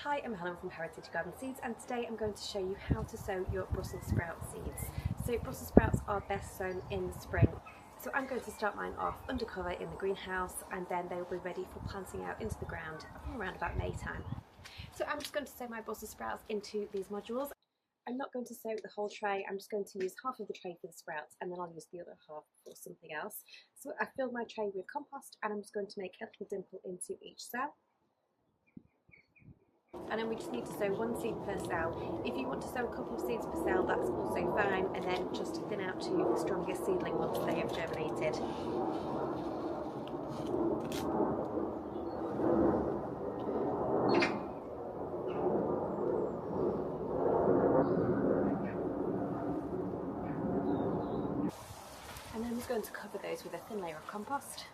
Hi, I'm Helen from Heritage Garden Seeds, and today I'm going to show you how to sow your Brussels sprout seeds. So Brussels sprouts are best sown in the spring. So I'm going to start mine off undercover in the greenhouse, and then they will be ready for planting out into the ground around about May time. So I'm just going to sow my Brussels sprouts into these modules. I'm not going to sow the whole tray, I'm just going to use half of the tray for the sprouts and then I'll use the other half for something else. So I filled my tray with compost and I'm just going to make a little dimple into each cell. And then we just need to sow one seed per cell. If you want to sow a couple of seeds per cell, that's also fine, and then just thin out to the strongest seedling once they have germinated. And then I'm just going to cover those with a thin layer of compost.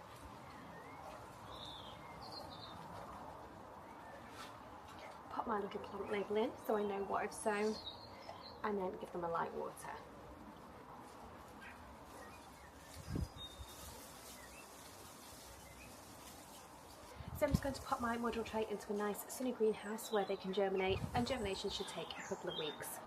Pop my little plant label in so I know what I've sown, and then give them a light water. So I'm just going to pop my module tray into a nice sunny greenhouse where they can germinate, and germination should take a couple of weeks.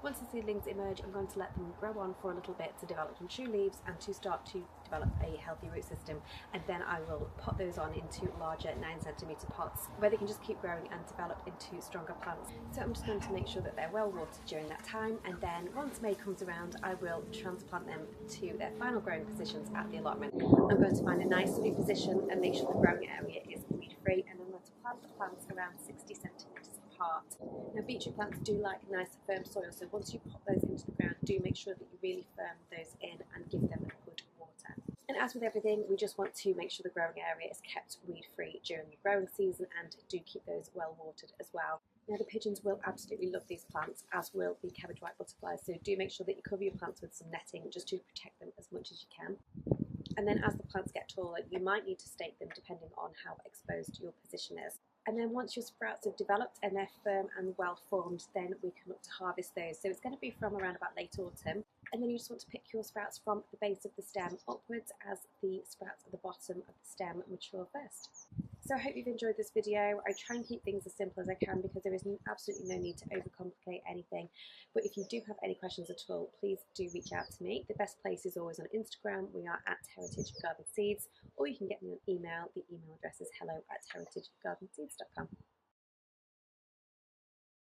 Once the seedlings emerge, I'm going to let them grow on for a little bit to develop some true leaves and to start to develop a healthy root system, and then I will pot those on into larger 9cm pots where they can just keep growing and develop into stronger plants. So I'm just going to make sure that they're well watered during that time, and then once May comes around I will transplant them to their final growing positions at the allotment. I'm going to find a nice sunny position and make sure the growing area is weed free, and I'm going to plant the plants around 60cm apart. Now beetroot plants do like nice firm soil, so once you pop those into the ground, do make sure that you really firm those in and give them good water. And as with everything, we just want to make sure the growing area is kept weed free during the growing season, and do keep those well watered as well. Now the pigeons will absolutely love these plants, as will the cabbage white butterflies, so do make sure that you cover your plants with some netting just to protect them as much as you can. And then as the plants get taller, you might need to stake them depending on how exposed your position is. And then once your sprouts have developed and they're firm and well formed, then we can look to harvest those. So it's going to be from around about late autumn. And then you just want to pick your sprouts from the base of the stem upwards as the sprouts at the bottom of the stem mature first. So I hope you've enjoyed this video. I try and keep things as simple as I can because there is absolutely no need to overcomplicate anything. But if you do have any questions at all, please do reach out to me. The best place is always on Instagram. We are at Heritage Garden Seeds, or you can get me on email. The email address is hello@heritagegardenseeds.com.